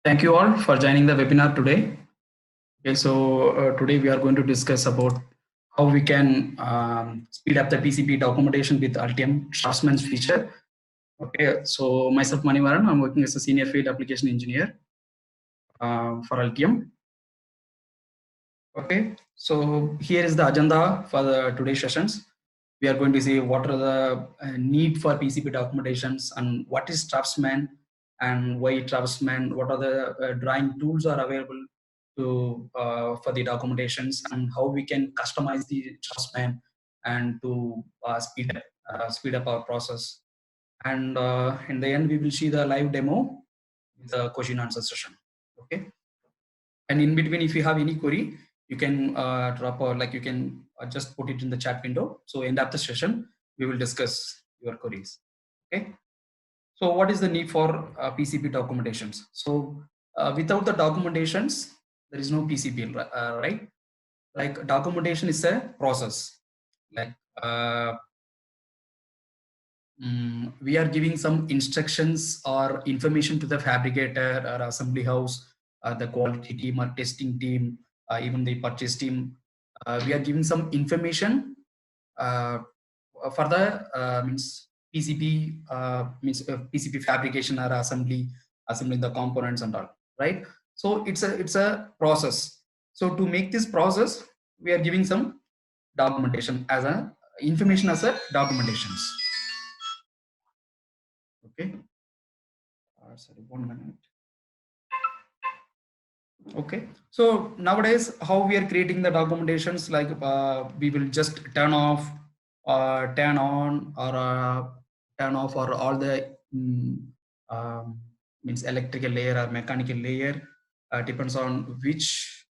Thank you all for joining the webinar today. Okay, so today we are going to discuss about how we can speed up the PCP documentation with Altium Draftsman's feature. Okay, so myself Manivaran, I'm working as a senior field application engineer for Altium. Okay, so here is the agenda for the today's sessions. We are going to see what are the need for PCP documentations and what is Draftsman and why Draftsman, what are the drawing tools are available to for the documentations and how we can customize the Draftsman and to speed up our process. And in the end, we will see the live demo with the question answer session. Okay. And in between, if you have any query, you can drop or like you can just put it in the chat window. So end of the session, we will discuss your queries. Okay. So what is the need for PCP documentations? So without the documentations, there is no PCP, right? Like documentation is a process. Like we are giving some instructions or information to the fabricator or assembly house, the quality team or testing team, even the purchase team. We are giving some information for the means PCB PCB fabrication or assembling the components and all, right? So it's a process. So to make this process, we are giving some documentation as a information as a documentations. Okay. Sorry, 1 minute. Okay, so nowadays how we are creating the documentations, like we will just turn off turn on or turn off or all the means electrical layer or mechanical layer, depends on which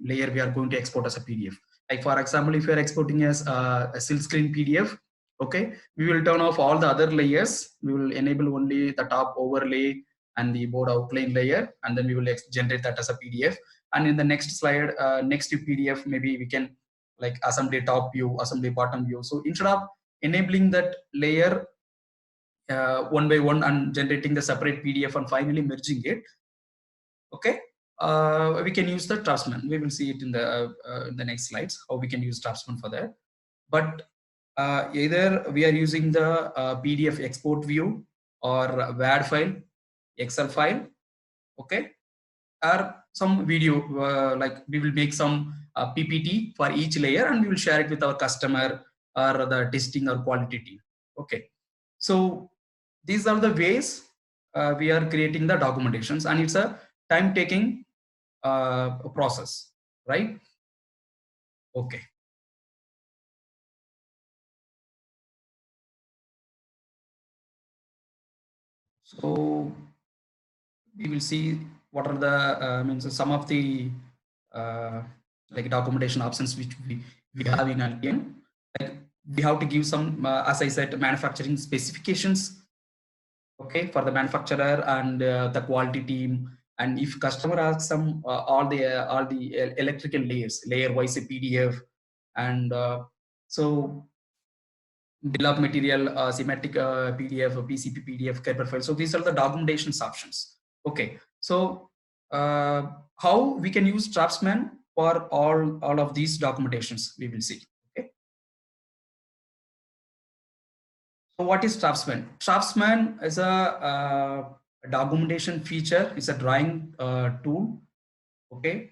layer we are going to export as a PDF. Like for example, if you are exporting as a silk screen PDF, okay, we will turn off all the other layers. We will enable only the top overlay and the board outline layer, and then we will generate that as a PDF. And in the next slide, next PDF, maybe we can like assembly top view, assembly bottom view. So instead of enabling that layer one by one and generating the separate PDF and finally merging it, okay, we can use the Draftsman. We will see it in the next slides how we can use Draftsman for that. But either we are using the PDF export view or WAD file, Excel file, okay, or some video, like we will make some PPT for each layer and we will share it with our customer or the testing or quality team. Okay, so these are the ways we are creating the documentations, and it's a time taking process, right? Okay. So we will see what are the means some of the like documentation options which we have in Altium. Like we have to give some, as I said, manufacturing specifications, okay, for the manufacturer and the quality team. And if customer asks some all the electrical layers, layer wise PDF, and so bill of material, schematic PDF, PCP PDF, Kerber file. So these are the documentations options. Okay, so how we can use Draftsman for all of these documentations, we will see. Okay, so what is Draftsman? Draftsman is a documentation feature. It's a drawing tool. Okay,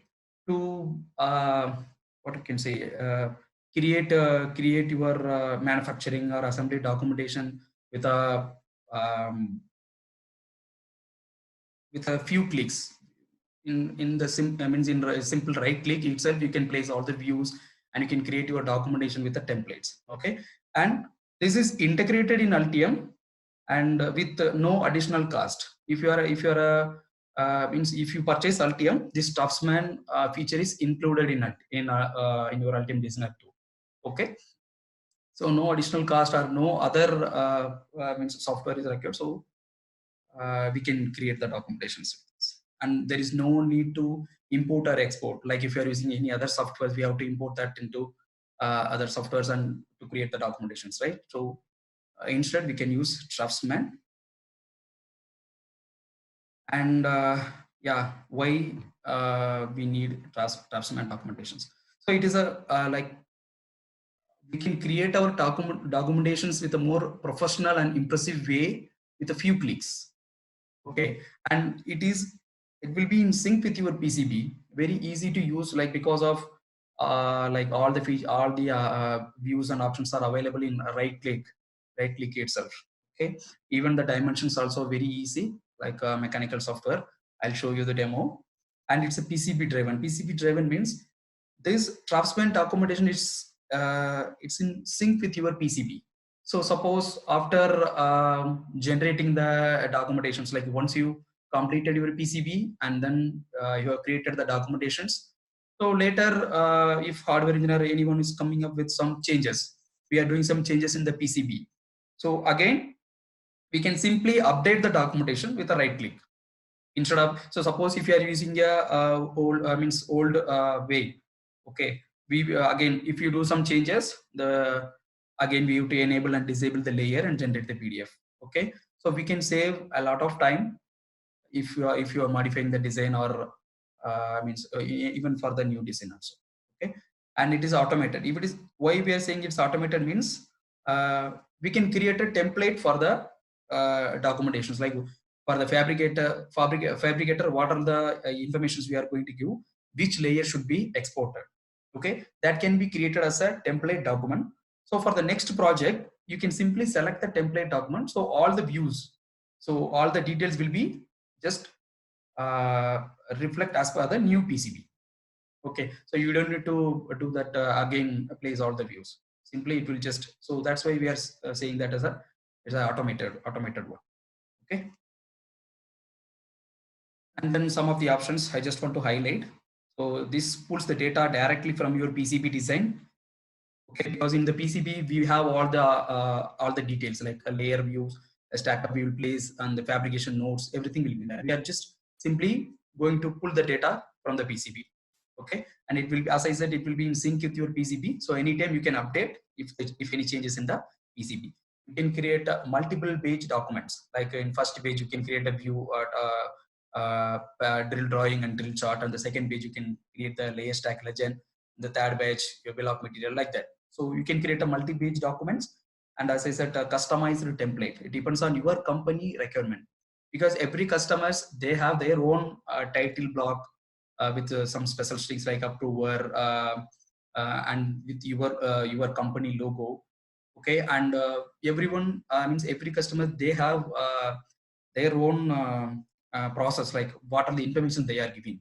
to what you can say, create your manufacturing or assembly documentation with a few clicks. In the simple right click itself, you can place all the views and you can create your documentation with the templates. Okay, and this is integrated in Altium and with no additional cost. If you are means if you purchase Altium, this Draftsman feature is included in your Altium Designer too. Okay, so no additional cost or no other means software is required. So we can create the documentations with this. And there is no need to import or export. Like if you are using any other software, we have to import that into other softwares and to create the documentations, right? So instead, we can use Draftsman. And yeah, why we need draftsman documentations. So it is a like we can create our documentations with a more professional and impressive way with a few clicks. Okay, and it will be in sync with your PCB, very easy to use, like because of like all the views and options are available in a right click itself. Okay, even the dimensions also very easy, like mechanical software. I'll show you the demo. And it's a PCB driven means this draftsman documentation is it's in sync with your PCB. So suppose after generating the documentations, like once you completed your PCB and then you have created the documentations. So later, if hardware engineer anyone is coming up with some changes, we are doing some changes in the PCB. So again, we can simply update the documentation with a right click instead of. So suppose if you are using a old way, okay, we again if you do some changes, the again we have to enable and disable the layer and generate the PDF. Okay, so we can save a lot of time if you are modifying the design or even for the new design also. Okay, and it is automated. If it is, why we are saying it's automated means we can create a template for the documentations, like for the fabricator what are the informations we are going to give, which layer should be exported. Okay, that can be created as a template document. So for the next project you can simply select the template document, so all the views, so all the details will be just reflect as per the new PCB. Okay, so you don't need to do that again place all the views. Simply it will just, so that's why we are saying that as a it's an automated one. Okay, and then some of the options I just want to highlight. So this pulls the data directly from your PCB design. Okay, because in the PCB we have all the details like a layer views, a stack of view place, and the fabrication nodes. Everything will be there. We are just simply going to pull the data from the PCB. Okay, and it will, as I said, it will be in sync with your PCB. So anytime you can update if any changes in the PCB. You can create multiple page documents. Like in first page you can create a view drill drawing and drill chart. On the second page you can create the layer stack legend. The third page your bill of material, like that. So you can create a multi-page documents, and as I said, a customized template. It depends on your company requirement, because every customers they have their own title block with some special strings like approver and with your company logo. Okay, and everyone means every customer they have their own process, like what are the information they are giving.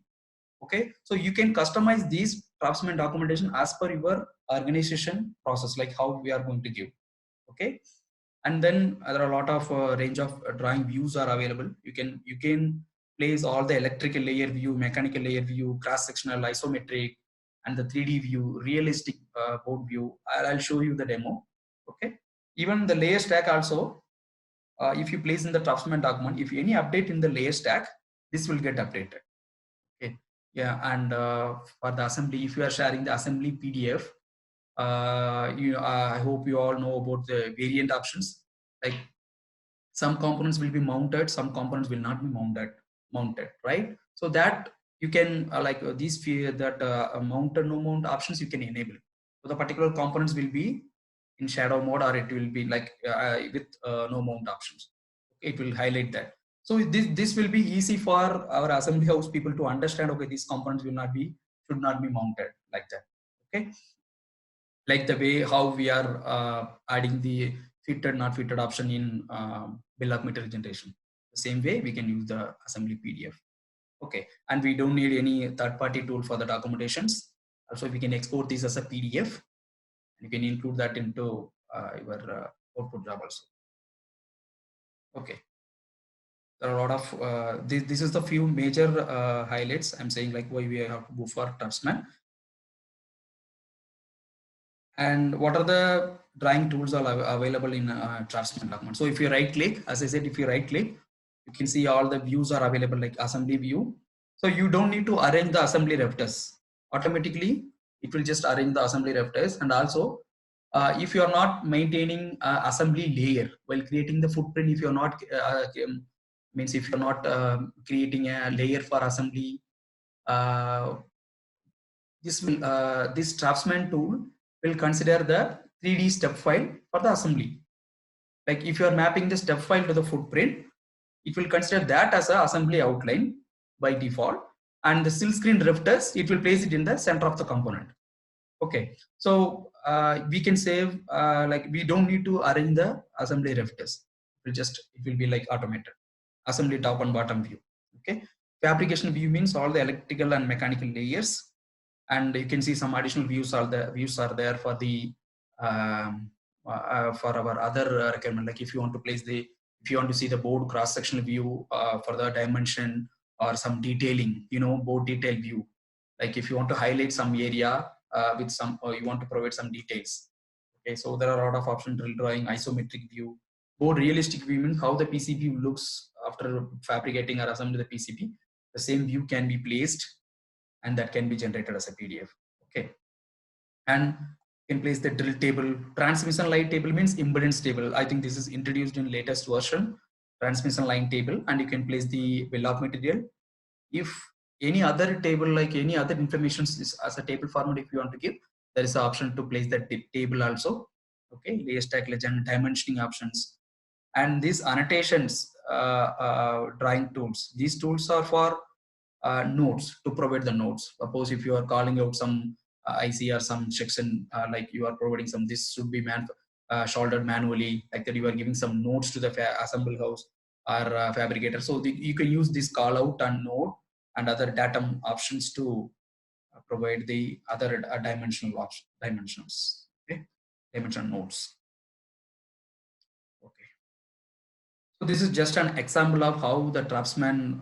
Okay, so you can customize these draftsman documentation as per your organization process, like how we are going to give. Okay, and then there are a lot of range of drawing views are available. You can place all the electrical layer view, mechanical layer view, cross sectional, isometric, and the 3D view, realistic board view. I'll show you the demo. Okay, even the layer stack also, if you place in the draftsman document, if any update in the layer stack, this will get updated. Okay, yeah, and for the assembly, if you are sharing the assembly PDF, I hope you all know about the variant options. Like some components will be mounted, some components will not be mounted, right? So that you can these that mounted no mount options you can enable. So the particular components will be in shadow mode, or it will be like with no mount options. It will highlight that. So this will be easy for our assembly house people to understand. Okay, these components should not be mounted like that. Okay, like the way how we are adding the fitted not fitted option in bill of material generation. The same way we can use the assembly PDF. Okay, and we don't need any third-party tool for the documentations. Also, we can export this as a PDF. You can include that into your output job also. Okay, there are a lot of this is the few major highlights I'm saying, like why we have to go for draftsman. And what are the drawing tools are available in draftsman document. So if you right click, as I said, if you right click, you can see all the views are available, like assembly view. So you don't need to arrange the assembly rafters. Automatically it will just arrange the assembly rafters. And also if you are not maintaining assembly layer while creating the footprint, if you are not means if you're not creating a layer for assembly, this draftsman tool will consider the 3D step file for the assembly. Like if you are mapping the step file to the footprint, it will consider that as a assembly outline by default, and the silk screen drifters, it will place it in the center of the component. Okay, so we can save like we don't need to arrange the assembly drifters. It will be like automated assembly top and bottom view. Okay, fabrication view means all the electrical and mechanical layers, and you can see some additional views are there for the for our other requirement. Like if you want to see the board cross sectional view for the dimension or some detailing, board detail view. Like if you want to highlight some area with some, or you want to provide some details. Okay, so there are a lot of options: drill drawing, isometric view, board realistic view means how the PCB looks after fabricating or assembling the PCB. The same view can be placed, and that can be generated as a PDF. Okay, and you can place the drill table. Transmission line table means impedance table. I think this is introduced in latest version. Transmission line table, and you can place the bill of material. If any other table, like any other information is as a table format, if you want to give, there is an option to place that table also. Okay, layer stack legend, dimensioning options, and these annotations drawing tools. These tools are for nodes, to provide the nodes. Suppose if you are calling out some IC or some section, like you are providing some, this should be shouldered manually, like that you are giving some nodes to the assemble house or fabricator. So you can use this call out and node and other datum options to provide the other dimensions. Okay, dimension nodes. Okay, so this is just an example of how the draftsman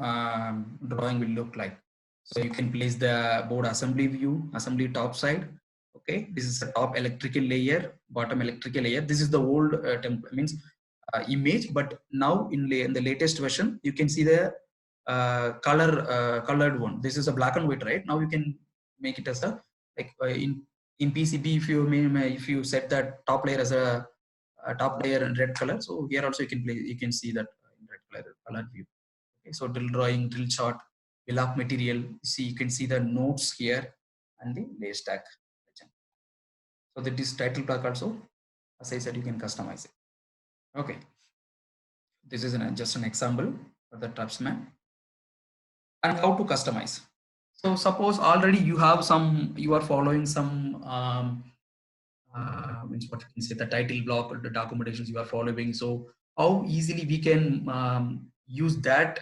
drawing will look like. So you can place the board assembly view, assembly top side. Okay, this is the top electrical layer, bottom electrical layer. This is the old image, but now in the latest version, you can see the colored one. This is a black and white, right? Now you can make it as a like in PCB. If you set that top layer as a top layer in red color, so here also you can see that in red color view. Okay, so drill drawing, drill chart, bill of material. See, you can see the notes here and the layer stack. So that is title block also, as I said, you can customize it. Okay, this is just an example for the draftsman. And how to customize. So suppose already you are following some means what you can say, the title block or the documentations you are following. So how easily we can use that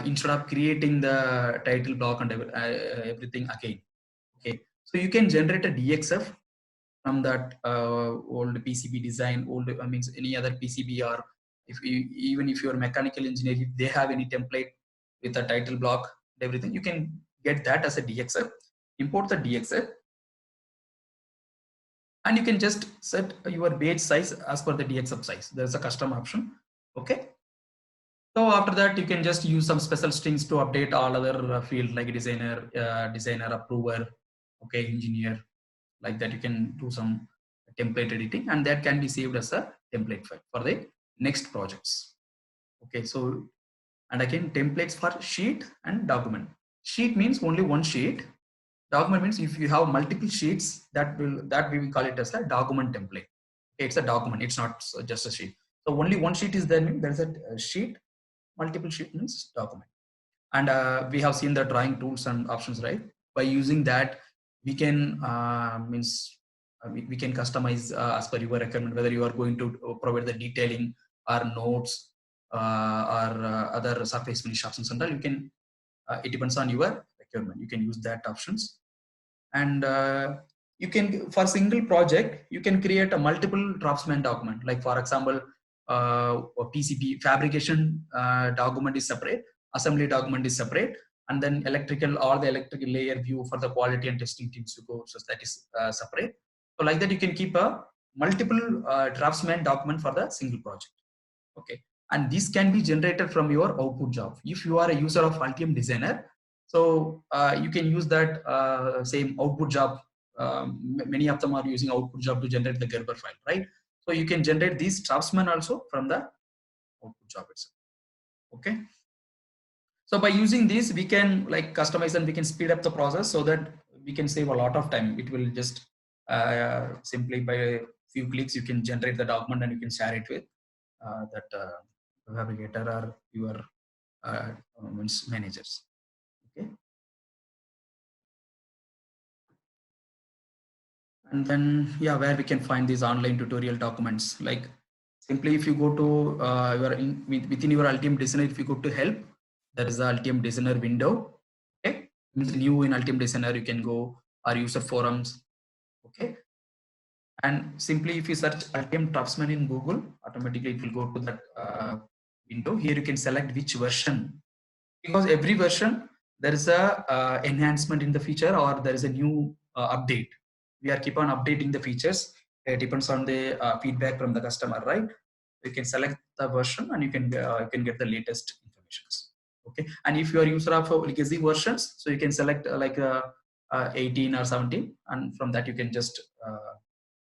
instead of creating the title block and everything again. Okay, so you can generate a DXF from that old PCB design, means any other PCB, or even if you're mechanical engineer, if they have any template with a title block and everything, you can get that as a DXF, import the DXF, and you can just set your page size as per the DXF size. There's a custom option. Okay, so after that, you can just use some special strings to update all other fields like designer, approver, okay, engineer. Like that, you can do some template editing, and that can be saved as a template file for the next projects. Okay, so and again, templates for sheet and document. Sheet means only one sheet. Document means if you have multiple sheets, that we will call it as a document template. Okay, it's a document, it's not just a sheet. So only one sheet is there, there's a sheet. Multiple sheet means document. And we have seen the drawing tools and options, right? By using that, we can we can customize as per your requirement, whether you are going to provide the detailing or notes or other surface finish options and all. You can it depends on your requirement. You can use that options, and you can, for single project, you can create a multiple draftsman document. Like for example, a PCB fabrication document is separate, assembly document is separate, and then all the electrical layer view for the quality and testing teams to go, so that is separate. So like that, you can keep a multiple draftsman document for the single project. Okay, and this can be generated from your output job. If you are a user of Altium Designer, so you can use that same output job. Many of them are using output job to generate the Gerber file, right? So you can generate these draftsman also from the output job itself. Okay. So by using this, we can like customize and we can speed up the process so that we can save a lot of time. It will just simply by a few clicks, you can generate the document and you can share it with that fabricator or your managers. Okay. And then, yeah, where we can find these online tutorial documents. Like simply if you go to within your Altium Designer, if you go to help, there is the Altium Designer window. Okay. New in Altium Designer, you can go our user forums. Okay. And simply if you search Altium Draftsman in Google, automatically it will go to that window. Here you can select which version, because every version there is a enhancement in the feature or there is a new update. We are keep on updating the features. It depends on the feedback from the customer, right? You can select the version and you can get the latest informations. Okay, and if you are user of legacy versions, so you can select 18 or 17, and from that you can just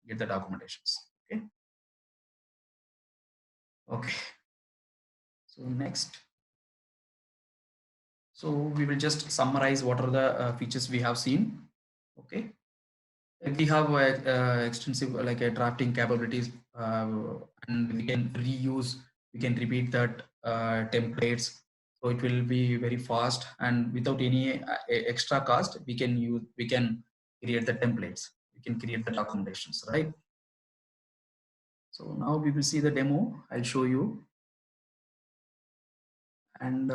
get the documentations. Okay. Okay. So next. So we will just summarize what are the features we have seen. Okay. We have extensive like drafting capabilities, and we can reuse, we can repeat that templates. So it will be very fast and without any extra cost. We can create the templates. We can create the documentations, right? So now we will see the demo. I'll show you. And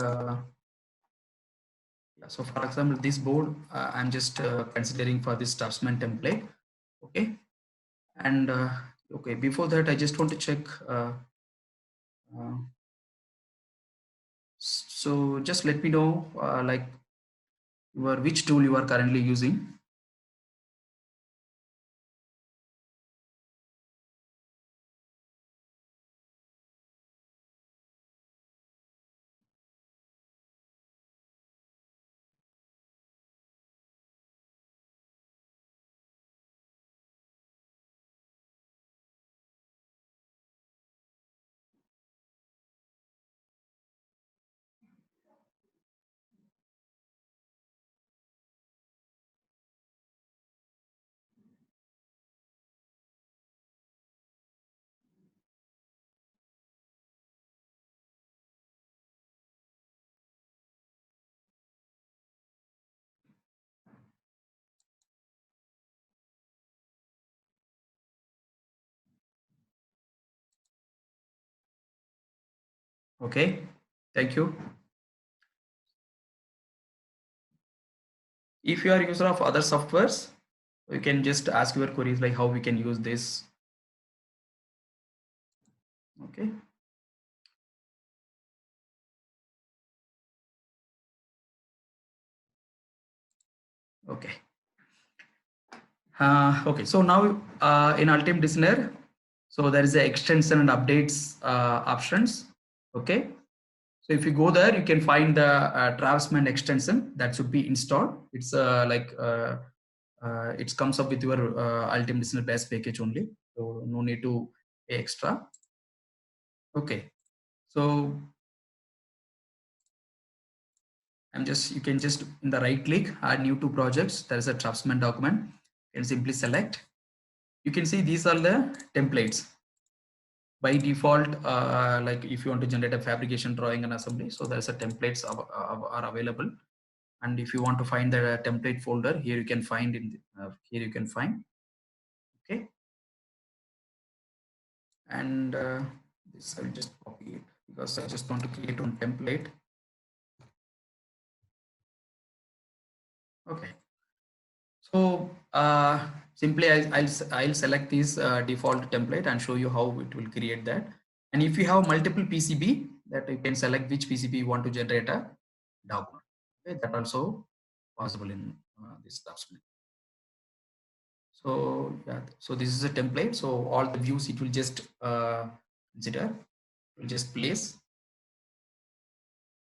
so for example, this board, I'm just considering for this Draftsman template. Okay. And okay, before that, I just want to check. Uh, so just let me know like which tool you are currently using. Okay, thank you. If you are a user of other softwares, you can just ask your queries like how we can use this. Okay. Okay. Okay. So now in Altium Designer, so there is a extension and updates options. Okay. So if you go there, you can find the Draftsman extension that should be installed. It's it comes up with your Altium Designer base package only. So no need to pay extra. Okay. So you can just in the right click, add new to projects. There is a Draftsman document. You can simply select. You can see these are the templates. By default, like if you want to generate a fabrication drawing and assembly, so there's a templates are available. And if you want to find the template folder, here you can find here you can find. Okay. And this I'll just copy it because I just want to create one template. Okay. So simply I'll select this default template and show you how it will create that. And if you have multiple PCB, that you can select which PCB you want to generate a document. Okay, that also possible in this Draftsman. So yeah, so this is a template. So all the views it will just consider, will just place.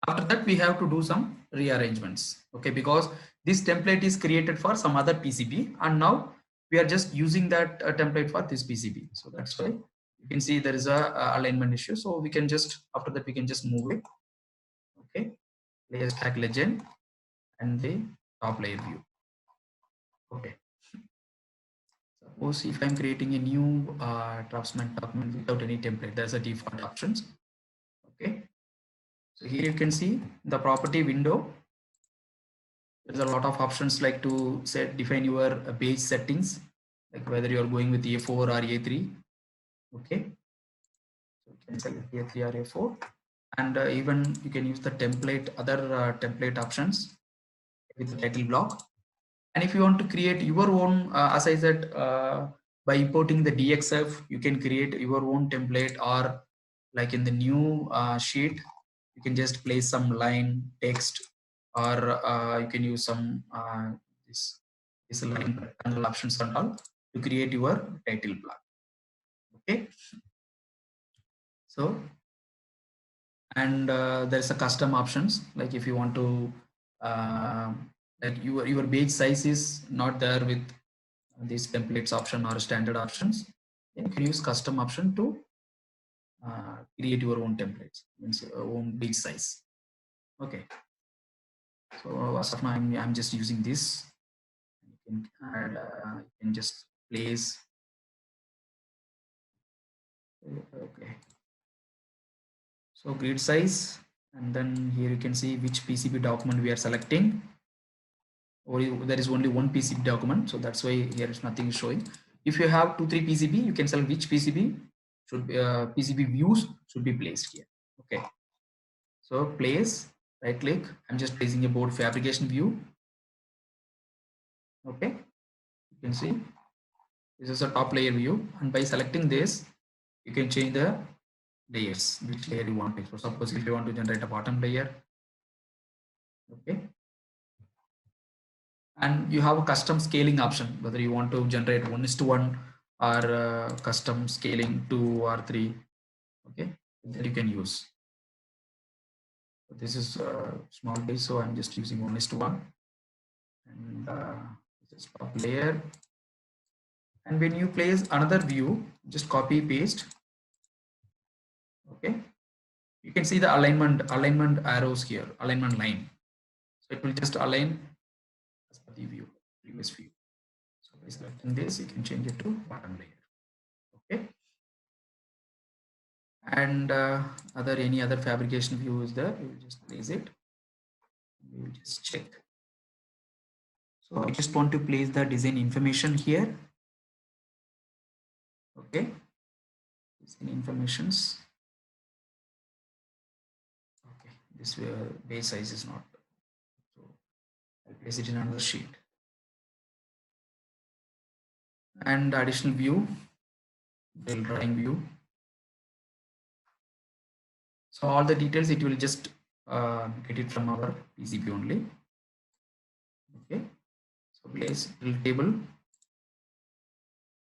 After that, we have to do some rearrangements. Okay, because this template is created for some other PCB, and now we are just using that template for this PCB. So that's why you can see there is a alignment issue. So we can just after that we can just move it. layer stack legend, and the top layer view. Okay. Suppose if I'm creating a new draftsman document without any template, there's a default options. Okay. So here you can see the property window. There's a lot of options like to define your page settings, like whether you're going with A4 or A3. Okay. So you can select A3 or A4, and even you can use the template, other template options with the title block. And if you want to create your own, as I said, by importing the DXF, you can create your own template, or like in the new sheet, you can just place some line text, or you can use some this line rectangle options and all to create your title block. Okay. So, and there's a custom options, like if you want to that your page size is not there with these templates option or standard options, then you can use custom option to create your own templates, means your own page size. Okay. So as of now, I'm just using this. You can add, you can just place. Okay. So grid size, and then here you can see which PCB document we are selecting. Or there is only one PCB document, so that's why here is nothing showing. If you have 2-3 PCB, you can select which PCB should be PCB views should be placed here. Okay. So place, right click. I'm just placing a board fabrication view. Okay. You can see this is a top layer view, and by selecting this, you can change the layers, which layer you want to. So suppose if you want to generate a bottom layer, okay, and you have a custom scaling option, whether you want to generate 1:1 or custom scaling 2 or 3, okay, that you can use. So this is small base, so I'm just using 1:1, and this is top layer. And when you place another view, just copy paste. Okay, you can see the alignment arrows here, alignment line. So it will just align as per the view, previous view. So by selecting this, you can change it to bottom layer. Okay. And any other fabrication view is there, you will just place it. We will just check. So I just want to place the design information here. Okay. Design informations. Okay. This base size is not. So I'll place it in another sheet. And additional view, drill drawing view. So all the details it will just get it from our PCB only. Okay. So place drill table,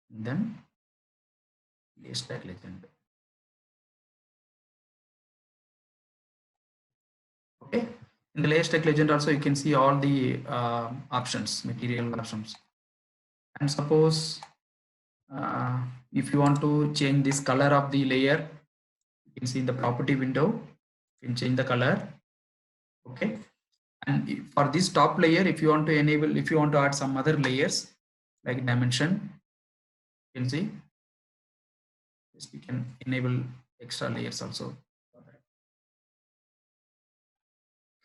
and then layer stack legend. Okay. In the layer stack legend also you can see all the options, material options. And suppose if you want to change this color of the layer, you can see in the property window, you can change the color. Okay. And for this top layer, if you want to enable, if you want to add some other layers like dimension, you can see yes, we can enable extra layers also.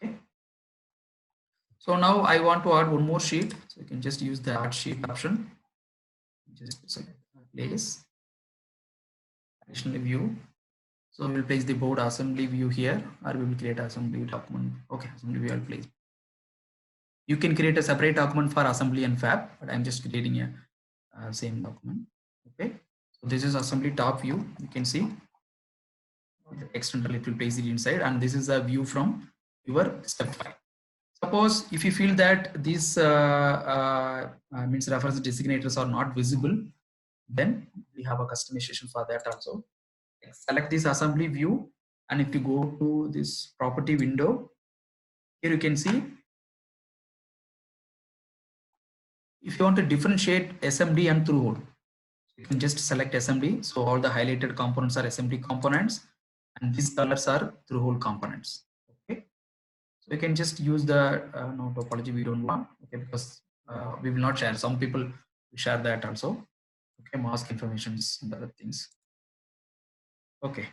Okay. So now I want to add one more sheet, so you can just use the add sheet option. Just select place, additional view. So we will place the board assembly view here, or we will create assembly document. Okay, assembly view I'll place. You can create a separate document for assembly and fab, but I'm just creating a same document. Okay, so this is assembly top view. You can see the external, it will place it inside, and this is a view from your step file. Suppose if you feel that these means reference designators are not visible, then we have a customization for that also. Select this assembly view, and if you go to this property window, here you can see if you want to differentiate SMD and through-hole, you can just select SMD. So all the highlighted components are SMD components, and these colors are through-hole components. Okay. So you can just use the no topology we don't want, okay, because we will not share. Some people share that also. Okay, mask informations and other things. Okay.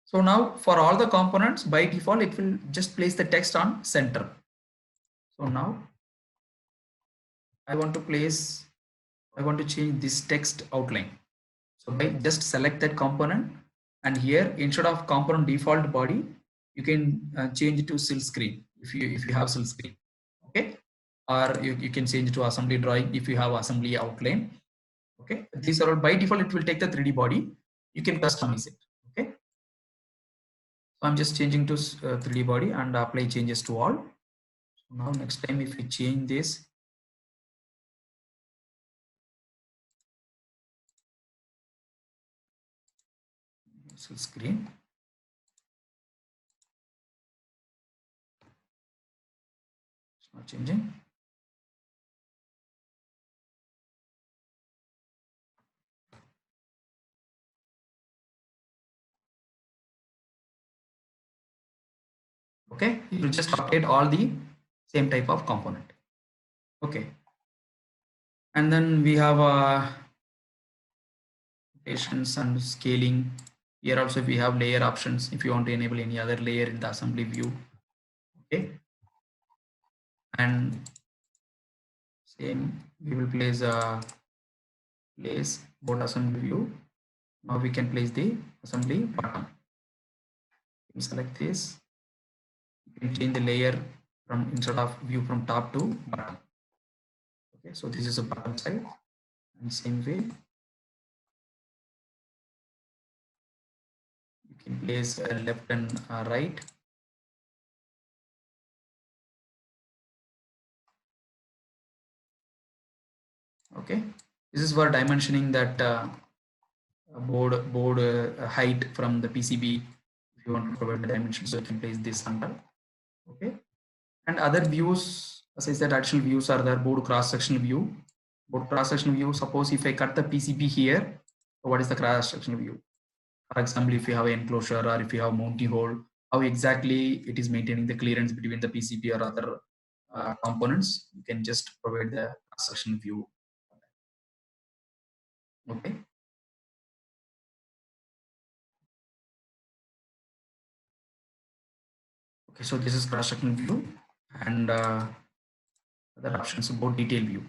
So now for all the components, by default, it will just place the text on center. So now I want to change this text outline. So by just select that component, and here instead of component default body, you can change it to silk screen if you have silk screen, okay, or you can change it to assembly drawing if you have assembly outline. Okay, these are all by default. It will take the 3D body. You can customize it. Okay, so I'm just changing to 3D body and apply changes to all. So now next time if we change this, silk screen. It's not changing. Okay, you will just update all the same type of component. Okay, and then we have rotations and scaling. Here also we have layer options if you want to enable any other layer in the assembly view. Okay, and same we will place board assembly view. Now we can place the assembly button. You select this. You can change the layer from instead of view from top to bottom. Okay, so this is a bottom side, and same way you can place left and right. Okay, this is for dimensioning that board height from the PCB. If you want to provide the dimensions, so you can place this under. Okay, and other views, as I said, additional views are there. Board cross sectional view. Board cross sectional view. Suppose if I cut the PCB here, so what is the cross sectional view? For example, if you have an enclosure or if you have mounting hole, how exactly it is maintaining the clearance between the PCB or other components, you can just provide the cross sectional view. Okay. Okay, so this is cross sectional view, and other options about detail view.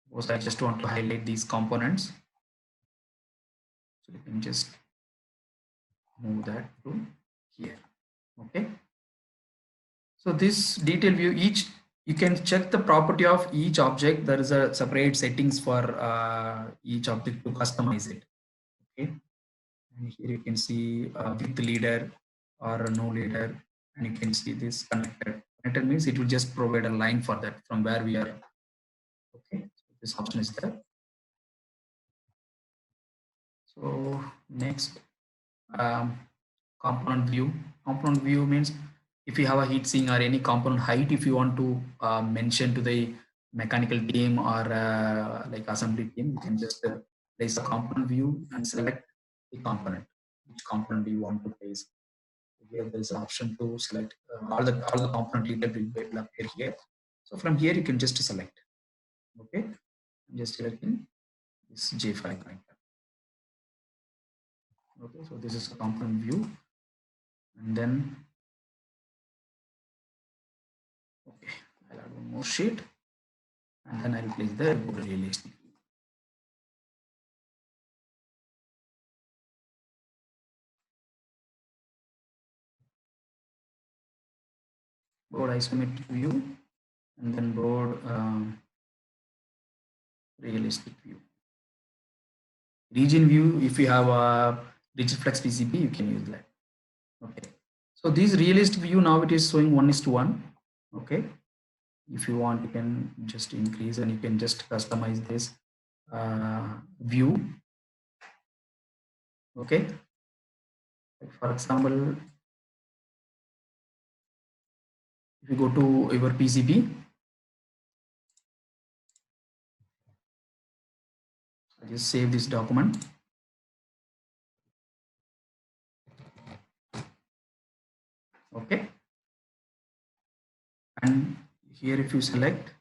Suppose I just want to highlight these components, so you can just move that to here. Okay, so this detail view, each you can check the property of each object. There is a separate settings for each object to customize it. Okay, and here you can see with leader or no leader, and you can see this connected. Connected means it will just provide a line for that from where we are. Okay, so this option is there. So next, component view. Component view means if you have a heat sink or any component height, if you want to mention to the mechanical team or like assembly team, you can just place a component view and select the component. Which component do you want to place? Here there is an option to select all the component detail will appear here. So from here you can just select. Okay, I'm just selecting this J5 connector. Okay, so this is a component view, and then okay, I'll add one more sheet, and then I'll place the board realistic view. Board isometric view, and then board realistic view. Region view, if you have a rigid flex PCB, you can use that. Okay, so this realistic view now it is showing 1:1. Okay, if you want, you can just increase and you can just customize this view. Okay, like for example, if you go to your PCB, I just save this document. Okay, here if you select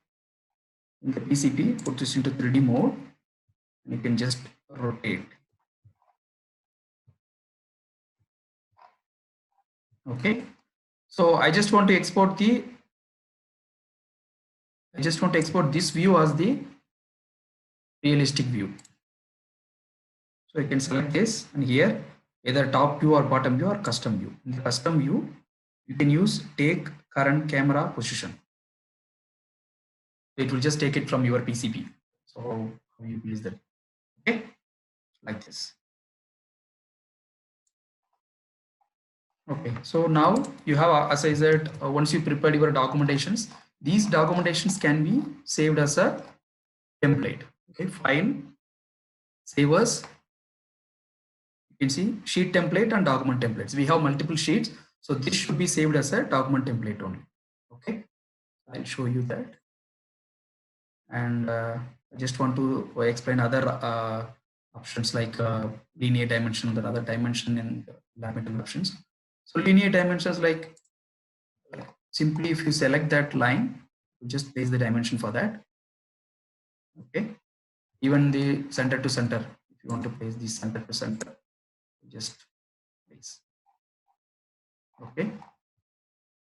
in the PCP, put this into 3D mode, and you can just rotate. Okay, so I just want to export this view as the realistic view. So you can select this, and here either top view or bottom view or custom view. In the custom view, you can use take current camera position. It will just take it from your PCP. So how you use that? Okay, like this. Okay, so now you have, as I said, once you prepared your documentations, these documentations can be saved as a template. Okay, file, save as. You can see sheet template and document templates. We have multiple sheets, so this should be saved as a document template only. Okay, I'll show you that. And I just want to explain other options like linear dimension, the other dimension in lab material options. So linear dimensions, like simply if you select that line, you just place the dimension for that. Okay, even the center to center, if you want to place the center to center, just place. Okay,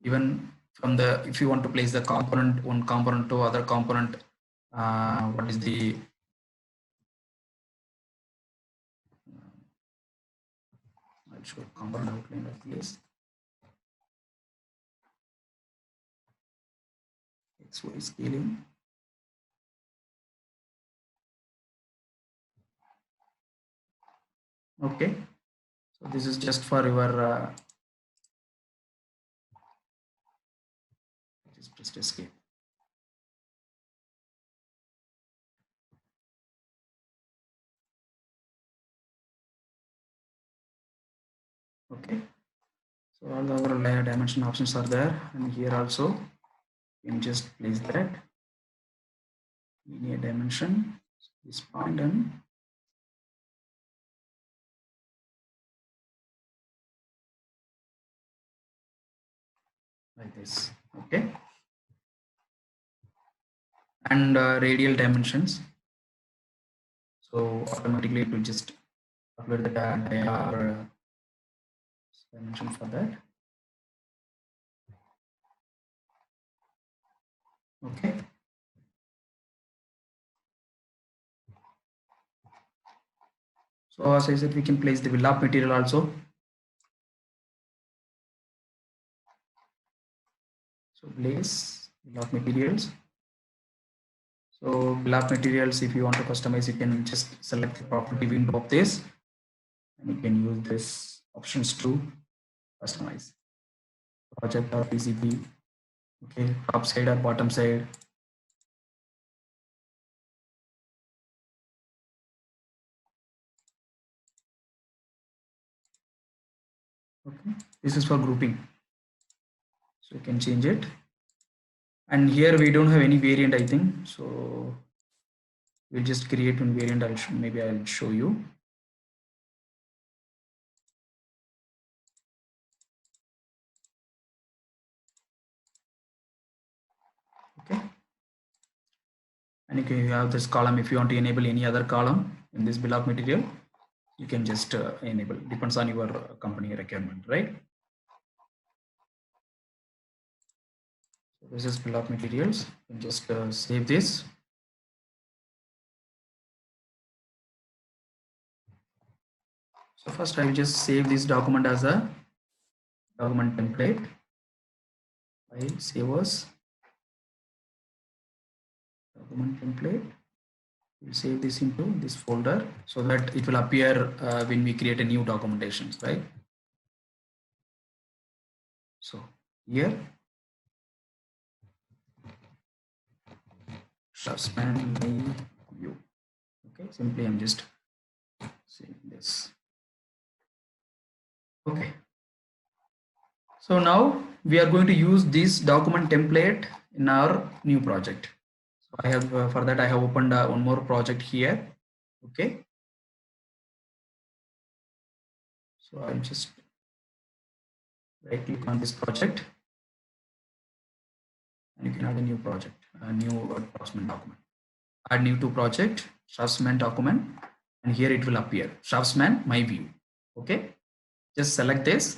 even from the, if you want to place the component, one component to other component, what is the I'll show component outline of this. XY scaling. Okay, so this is just for your just press escape. Okay, so all our layer dimension options are there, and here also you can just place that linear dimension, this point, and like this. Okay, and radial dimensions, so automatically it will just upload the dimension for that. Okay, so as I said, we can place the bill of material also. So place bill of materials. So bill of materials, if you want to customize, you can just select the property window of this, and you can use this options to customize project or PCB. Okay, top side or bottom side. Okay, this is for grouping, so you can change it. And here we don't have any variant, I think, so we'll just create one variant. Maybe I'll show you. Okay, and you can have this column. If you want to enable any other column in this bill of material, you can just enable, depends on your company requirement, right? So this is bill of materials. You can just save this. So first I will just save this document as a document template. File, save as document template. We'll save this into this folder so that it will appear when we create a new documentation, right? So here, span view. Okay, simply I'm just saying this. Okay, so now we are going to use this document template in our new project. So I have for that I have opened one more project here. Okay, so I'll just right click on this project, and you can add a new project, a new Shravsman document. Add new to project, Shravsman document, and here it will appear Shravsman my view. Okay, just select this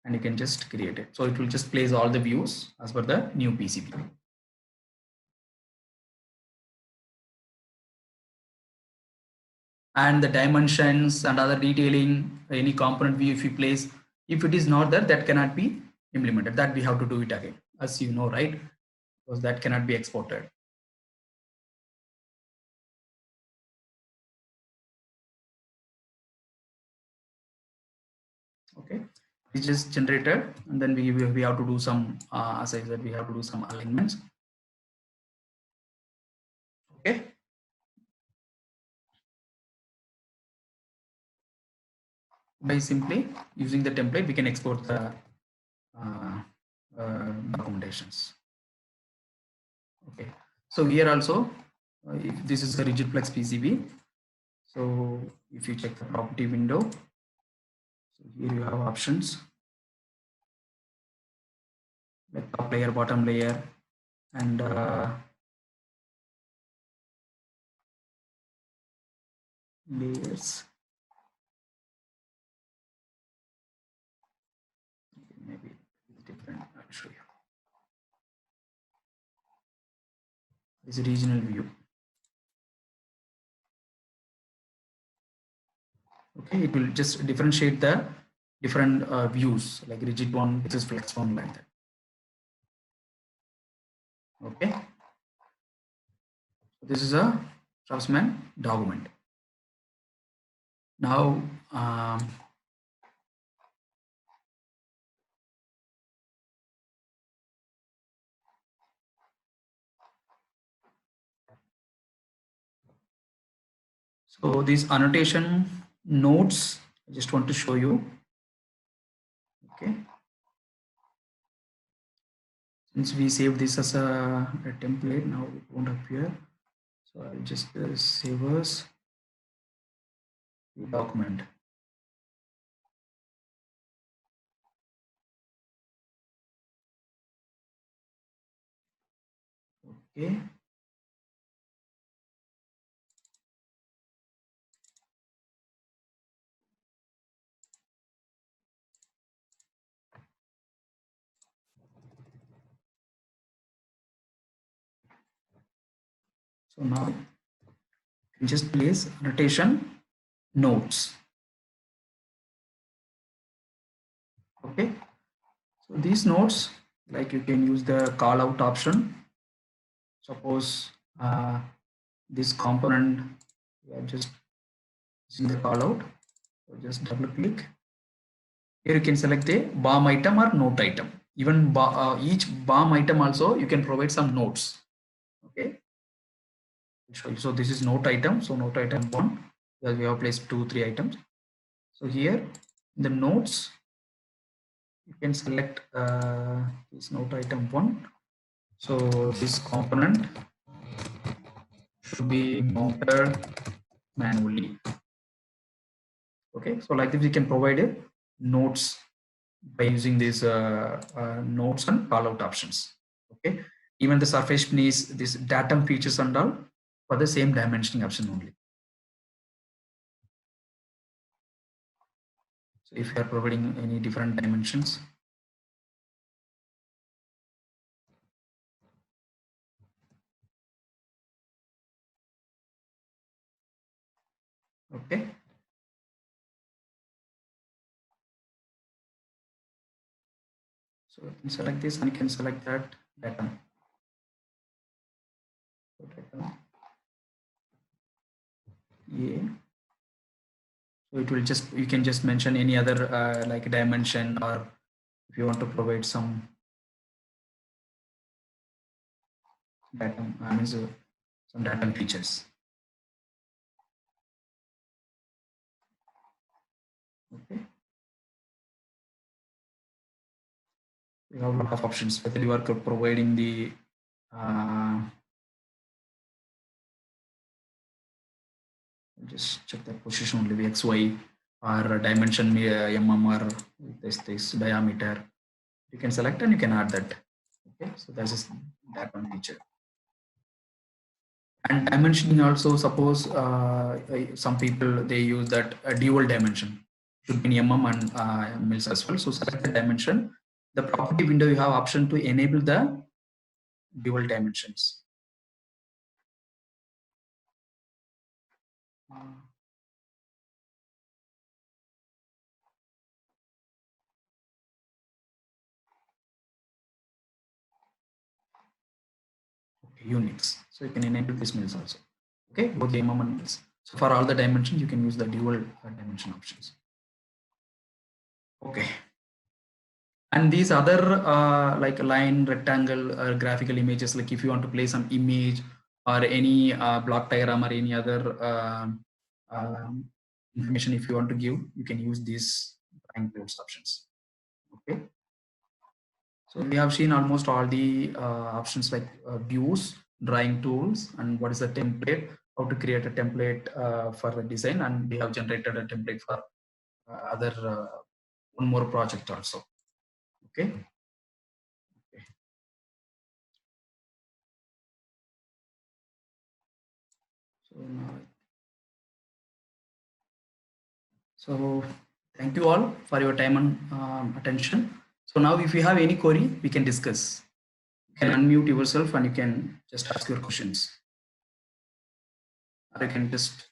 and you can just create it. So it will just place all the views as per the new PCB. And the dimensions and other detailing, any component view if you place, if it is not there, that cannot be implemented. That we have to do it again, as you know, right? Because that cannot be exported. Okay, it's just generated, and then we have to do some, as I said, we have to do some alignments. Okay. By simply using the template, we can export the documentations. Okay, so here also, if this is a rigid-flex PCB, so if you check the property window, so here you have options like top layer, bottom layer, and layers. Maybe it's different. I'll show you. This is regional view. Okay, it will just differentiate the different views, like rigid one versus flex one, like that. Okay, so this is a Shravsman document. Now so these annotation notes, I just want to show you. Okay, since we saved this as a template, now it won't appear. So I'll just save as the document. Okay. So now you just place annotation notes. Okay, so these notes, like you can use the call out option. Suppose this component, we are just using the call out. So just double click. Here you can select the BOM item or note item. Even each BOM item also you can provide some notes. Okay. So this is note item. So note item 1, because we have placed 2, 3 items. So here in the notes, you can select this note item 1. So this component should be mounted manually. Okay, so like this we can provide notes by using these notes and call out options. Okay, even the surface finish, this datum features and all for the same dimensioning option only. So if you are providing any different dimensions, okay. So you can select this and you can select that datum. Yeah. So it will just, you can just mention any other like dimension, or if you want to provide some datum, some datum features. Okay. You have a lot of options, whether you are providing the just check the position only, the XY, or dimension mm, or this diameter. You can select and you can add that. Okay, so that is that one feature. And dimensioning also, suppose some people they use that dual dimension, should be in mm and mils as well. So select the dimension. The property window, you have option to enable the dual dimensions. Okay, units. So you can enable this mils also. Okay, both the mm and mils. So for all the dimensions, you can use the dual dimension options. Okay. And these other like line, rectangle, graphical images, like if you want to play some image or any block diagram or any other information, if you want to give, you can use these drawing tools options. Okay. So we have seen almost all the options like views, drawing tools, and what is the template, how to create a template for the design, and we have generated a template for other one more project also. Okay. So thank you all for your time and attention. So now if you have any query, we can discuss. You can unmute yourself and you can just ask your questions. Or you can just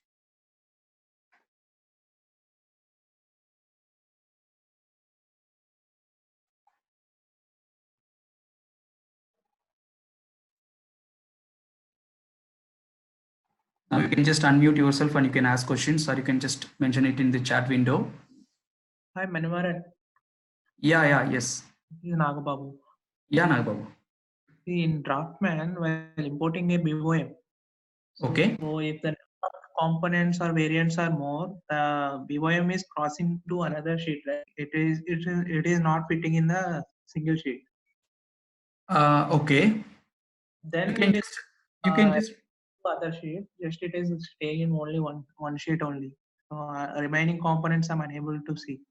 now you can just unmute yourself and you can ask questions, or you can just mention it in the chat window. Hi, Manimaran. Yeah, yes. This is Nagababu. Yeah, Nagababu. See, in Draftman, while importing a BOM, Okay. so if the components or variants are more, the BOM is crossing to another sheet. Right? It is not fitting in the single sheet. Okay. Then you can just other sheet. Just it is staying in only one sheet only. So remaining components I'm unable to see.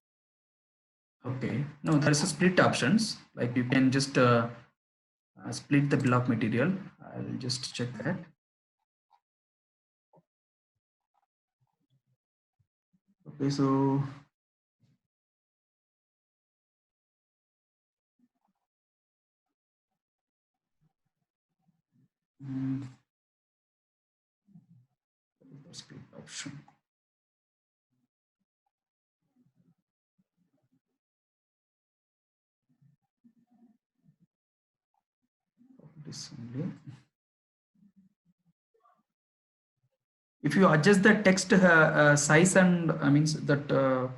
Okay. No, there is a split options. Like you can just split the bill of material. I'll just check that. Okay, so split option. Assembly. If you adjust the text size and means that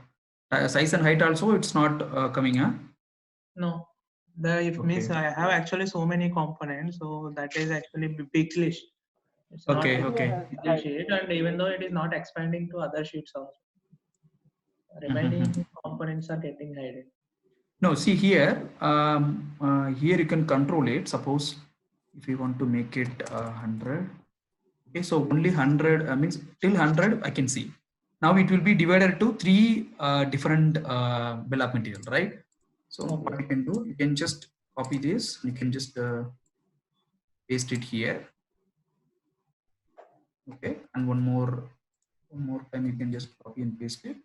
size and height also, it's not coming. Huh? No, it means I have actually so many components, so that is actually big list. It's not single sheet, and even though it is not expanding to other sheets also, remaining components are getting hidden. No, see here, here you can control it. Suppose if you want to make it 100, okay, so only 100 means till 100 I can see. Now it will be divided to three different bill of material, right? So what you can do, you can just copy this. You can just paste it here. Okay, and one more time you can just copy and paste it.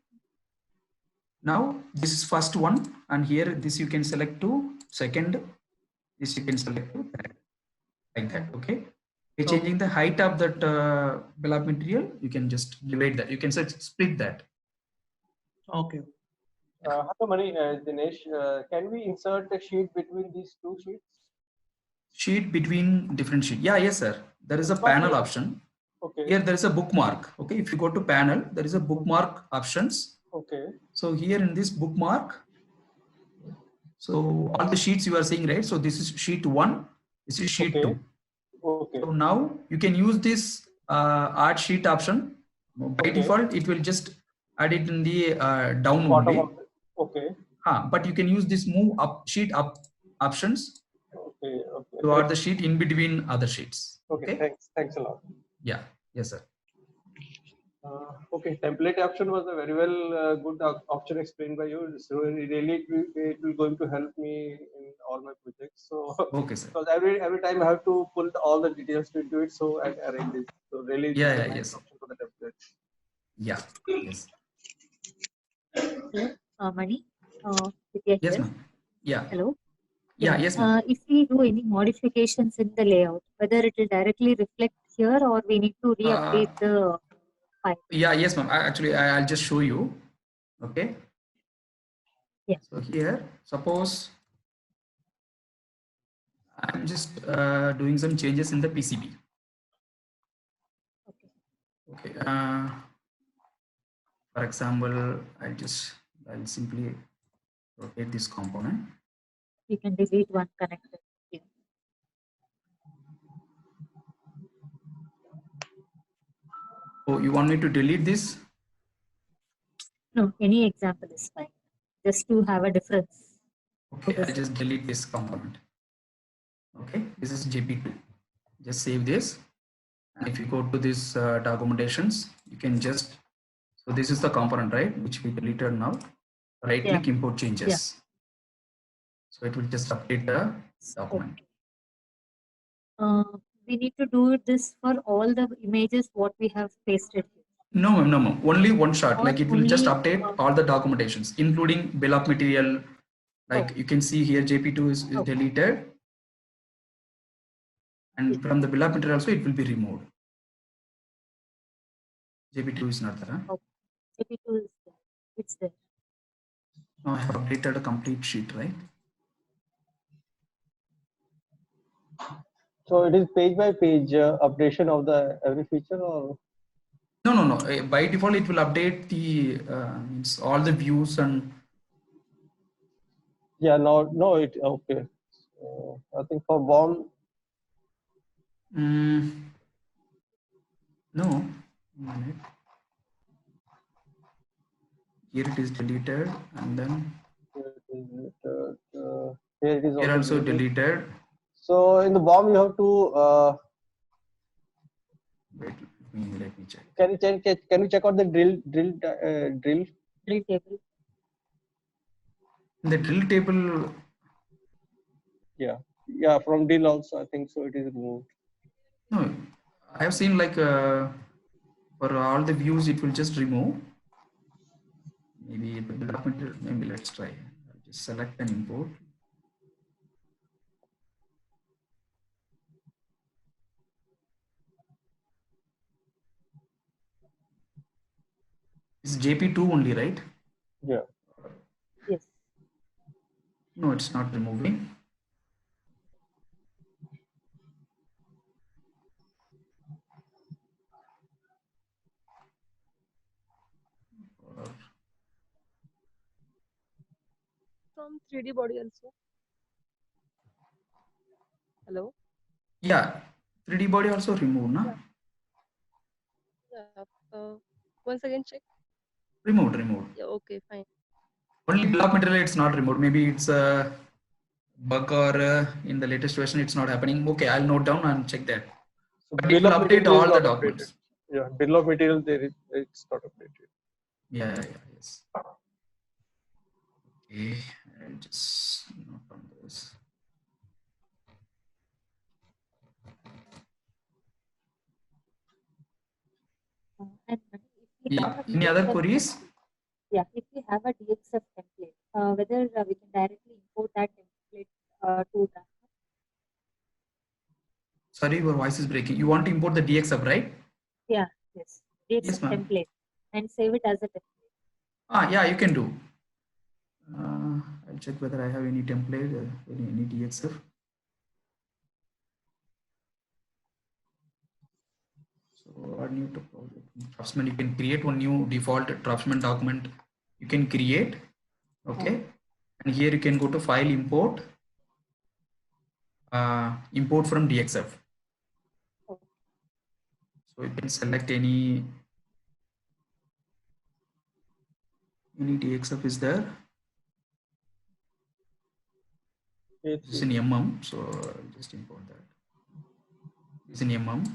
Now this is first one, and here this you can select to second. This you can select to third, like that. Okay. By changing the height of that bill of material, you can just divide that. You can split that. Okay. Hello, Mani, Dinesh. Can we insert a sheet between these two sheets? Sheet between different sheet. Yeah, yes, sir. There is a panel option. Okay. Here there is a bookmark. Okay. If you go to panel, there is a bookmark options. Okay. So here in this bookmark, so all the sheets you are seeing, right? So this is sheet 1. This is sheet 2. Okay. So now you can use this add sheet option. By default, it will just add it in the down only. Okay. But you can use this move up sheet up options. Okay. To add the sheet in between other sheets. Okay. Thanks a lot. Yeah. Yes, sir. Okay. Template option was a very well good option explained by you. So really, it will going to help me in all my projects. So Okay, sir. because every time I have to pull all the details into it, so I arrange this. So really, Yeah, this is yeah, a nice yes. option for the template. Yeah, yes. Hello, Mani. Vidya Yes, here. ma'am. Yeah, Hello. yeah, yes, ma'am. If we do any modifications in the layout, whether it will directly reflect here or we need to re-update the file. Yeah, yes, ma'am. I'll just show you. Okay. Yeah. So here, suppose I'm just doing some changes in the PCB. Okay. Okay. For example, I'll simply rotate this component. You can delete one connector. Yeah. Oh, you want me to delete this? No, any example is fine. Just to have a difference. Okay, I'll just delete this component. Okay, this is JP2. Just save this. And if you go to this documentations, you can just, so this is the component, right? Which we deleted now. Right click, import changes. Yeah. So it will just update the document. Okay. We need to do this for all the images what we have pasted here. No, no, no. Only one shot. Or Like it will just only, update all the documentations, including bill of material. Like you can see here, JP2 is deleted. And from the bill of material also, it will be removed. JP2 is not there. Huh? JP2 is there. It's there. Now I have updated a complete sheet, right? So it is page by page updation of the every feature, or No, no, no. By default, it will update the means all the views and. yeah, no, it okay. So I think for BOM. No. Here it is deleted, and then Here it is here also deleted. So in the BOM you have to. Wait, let me check. Can you check out the drill Drill table. In the drill table. Yeah, from drill also I think so. It is removed. No, I have seen like for all the views it will just remove. Maybe let's try. I'll just select and import. It's JP2 only, right? Yeah. Yes. No, it's not removing. From 3D body also. Hello? Yeah, 3D body also removed, na? Yeah. Once again check. Removed. Yeah, okay, fine. Only bill of material it's not removed. Maybe it's a bug or in the latest version it's not happening. Okay, I'll note down and check that. So But it will update all the documents. Updated. Yeah, bill of material it's not updated. Yeah, yes. Okay, I'll just note on this. And any other queries? Yeah, if we have a DXF template, whether we can directly import that template to that. Sorry, your voice is breaking. You want to import the DXF, right? Yeah, yes. DXF Yes, ma'am. template and save it as a template. Yeah, you can do. I'll check whether I have any template, any DXF. So our new Draftsman, you can create one new default Draftsman document. You can create, okay, and here you can go to File, Import, Import from DXF. So you can select any DXF is there. It's in MM, so I'll just import that. It's in MM.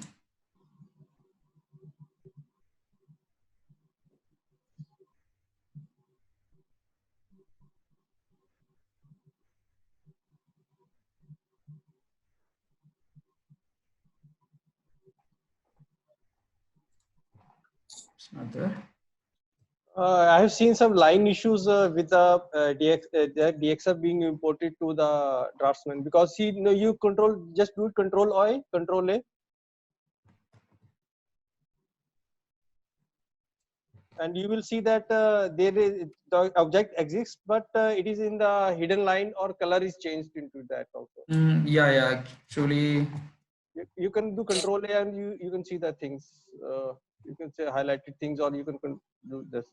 It's not there. I have seen some line issues with the DXF being imported to the Draftsman, because you control, just do Control A, and you will see that there is the object exists, but it is in the hidden line, or color is changed into that also. Yeah, actually. You can do Control A and you can see the things. You can say highlighted things, or you can do this.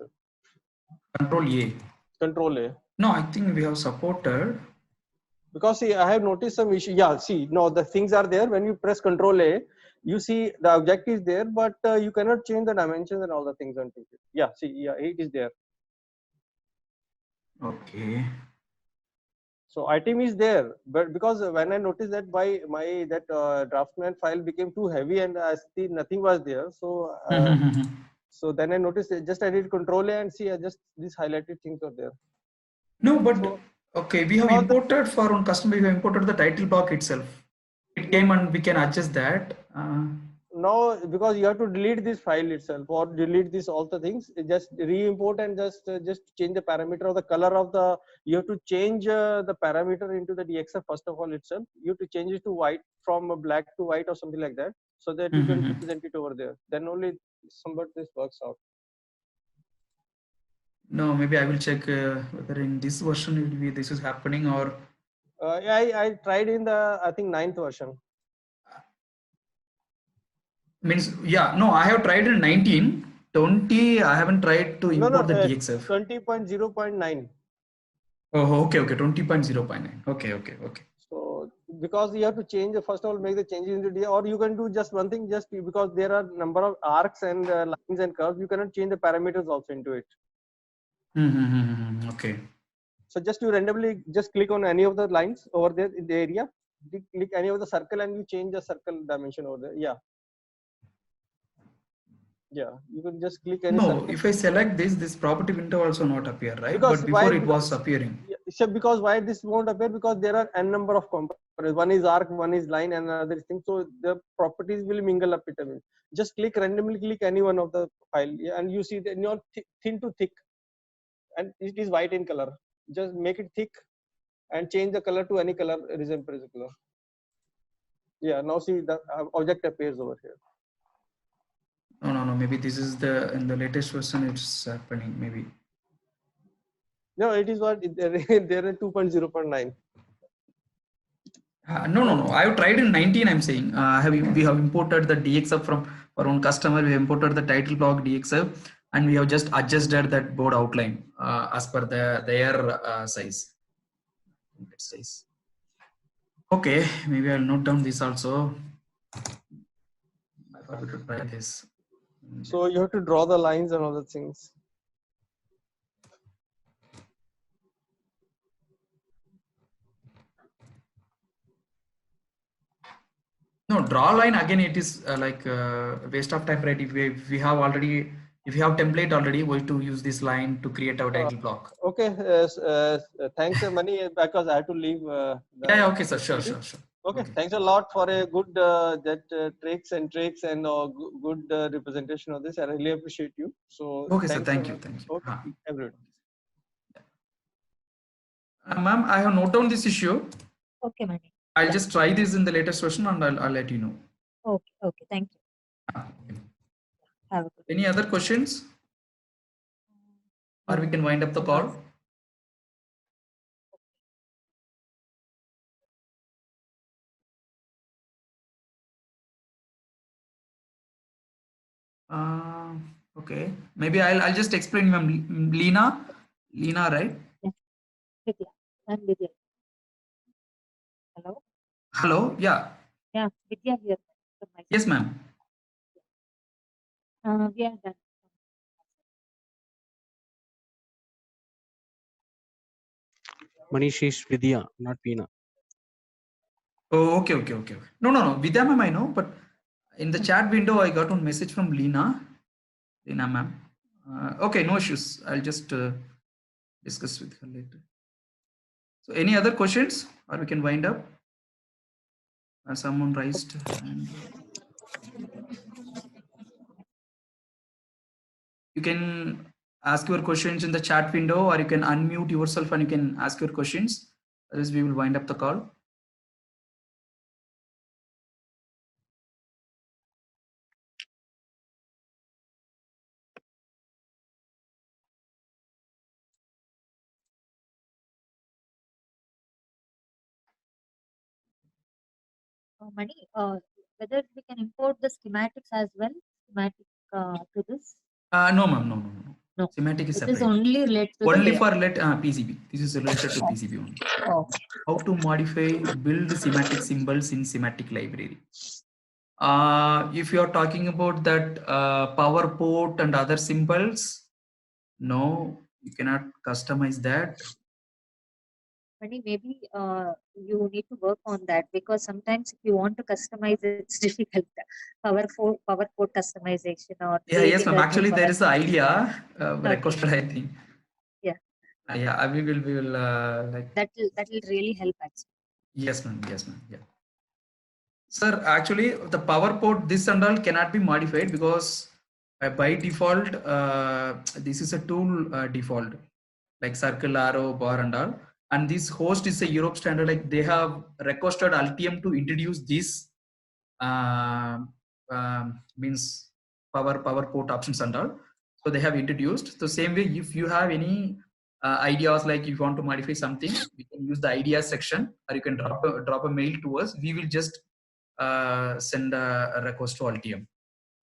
Control A. Control A. No, I think we have supported. Because see, I have noticed some issue. Yeah, see, no, the things are there. When you press Control A, you see the object is there, but you cannot change the dimensions and all the things until it. Yeah, see, yeah, it is there. Okay. So item is there, but because when I noticed that my Draftsman file became too heavy and I see nothing was there, so so then I noticed just I did Control A and see just these highlighted things are there. No, but So, okay, we have imported for one customer. We have imported the title block itself. It came and we can adjust that. No, because you have to delete this file itself, or delete this all the things. Just re-import and just change the parameter of the color of the. You have to change the parameter into the DXF first of all itself. You have to change it to white, from black to white or something like that, so that you can represent it over there. Then only somewhat this works out. No, maybe I will check whether in this version it will be this is happening, or. I tried in the, I think, 9th version. Means, yeah, no, I have tried in 19. 20, I haven't tried to import the DXF. 20.0.9. Oh, okay, 20.0.9. Okay. So because you have to change, first of all, make the changes into D, or you can do just one thing, just because there are number of arcs and lines and curves, you cannot change the parameters also into it. Okay. So just you randomly just click on any of the lines over there in the area, click any of the circle and you change the circle dimension over there. Yeah, you can just click any circle. If I select this property window also not appear, right? Because but before it was appearing. So because why this won't appear? Because there are n number of components. One is arc, one is line, and another thing. So the properties will mingle up with them. Just randomly click any one of the file, and you see that your thin to thick, and it is white in color. Just make it thick and change the color to any color resembles color. Yeah, now see the object appears over here. No. Maybe this is in the latest version it's happening. Maybe. No, it is what there are 2.0.9. No. I have tried in 19. I'm saying we have imported the DXF from our own customer. We have imported the title block DXF, and we have just adjusted that board outline as per their size. Okay, maybe I'll note down this also. I forgot to try this. So you have to draw the lines and all the things. No, draw line again. It is like waste of time, right? If we have template already, we have to use this line to create our title block. Okay, thanks, Mani, because I have to leave. Yeah, okay, sir. Sure. Okay, thanks a lot for a good tricks and good representation of this. I really appreciate you. So okay, sir. Thank you. Okay, everyone. Ma'am, I have noted down this issue. Okay, Mani. I'll just try this in the latest version and I'll let you know. Okay. Thank you. Have a good Any other questions? Or we can wind up the call. Okay. Maybe I'll just explain, ma'am. Lena, right? Vidya. I'm Vidya. Hello. Yeah. Yeah, Vidya here. Yes, ma'am. We are done. Manish is Vidya, not Veena. Oh, okay. No. Vidya, ma'am, I know, but in the chat window, I got one message from Lena, ma'am. Okay, no issues. I'll just discuss with her later. So, any other questions, or we can wind up? Someone raised hand. You can ask your questions in the chat window, or you can unmute yourself and you can ask your questions. Otherwise, we will wind up the call. Mani, whether we can import the schematics as well, schematic to this? No, ma'am, no. No. Schematic is It separate. is only related to Only the for PCB. This is related to PCB only. layout. How to modify, build schematic symbols in schematic library. If you are talking about that power port and other symbols, no, you cannot customize that. Mani, maybe you need to work on that, because sometimes if you want to customize, it's difficult. Power port customization or Yes, ma'am. creating a new Actually, there power is an idea requested, I think. Yeah. Yeah, we will like. That will really help actually. Yes, ma'am. Yeah. Sir, actually, the power port, this and all cannot be modified because by default, this is a tool default, like circle, arrow, bar, and all. And this host is a Europe standard. Like they have requested Altium to introduce this means power port options and all. So they have introduced. So same way, if you have any ideas, like if you want to modify something, you can use the ideas section, or you can drop a mail to us. We will just send a request to Altium.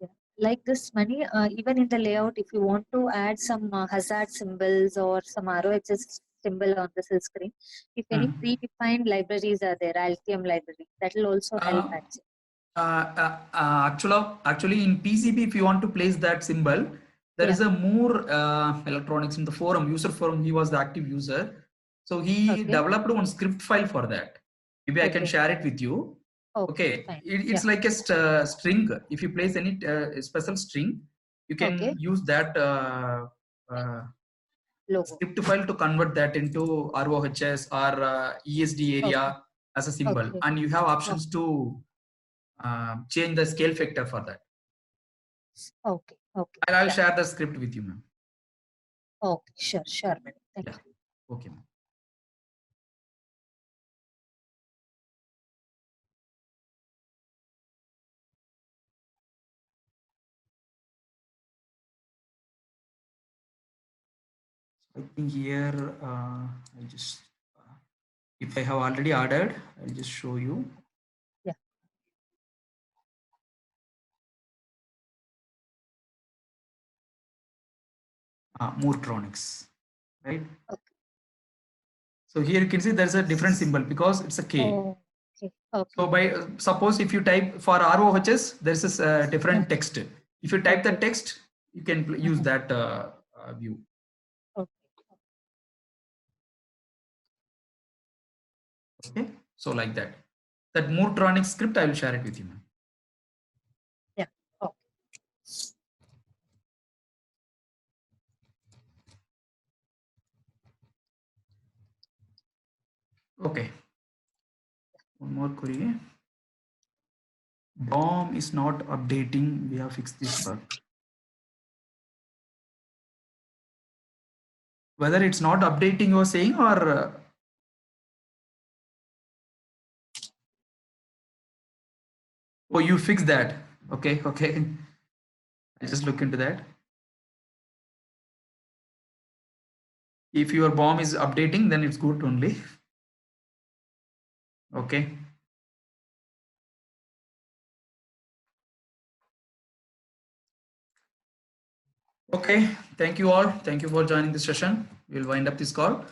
Yeah. Like this, Mani, even in the layout, if you want to add some hazard symbols or some ROHS symbol on the silk screen, if any predefined libraries are there, Altium library, that will also help actually. Actually, in PCB, if you want to place that symbol, there is a more electronics in the forum, user forum. He was the active user, so he developed one script file for that. Maybe I can share it with you. Okay, it's like a string. If you place any special string, you can use that script file to convert that into ROHS or ESD area as a symbol, and you have options to change the scale factor for that. Okay. I'll share the script with you, ma'am. Okay, sure, madam. Thank you. Okay, ma'am. I think here I just if I have already ordered, I'll just show you. Yeah. Moortronics, right? Okay. So here you can see there's a different symbol because it's a K. Okay. So by suppose if you type for ROHS, there's this different text. If you type the text, you can use that view. Okay, so like that. That Moortronics script, I will share it with you, ma'am. Yeah. Okay. Okay. One more query. BOM is not updating. We have fixed this bug. Whether it's not updating, you're saying, or oh, you fix that. Okay. I'll just look into that. If your BOM is updating, then it's good only. Okay. Okay, thank you all. Thank you for joining this session. We'll wind up this call.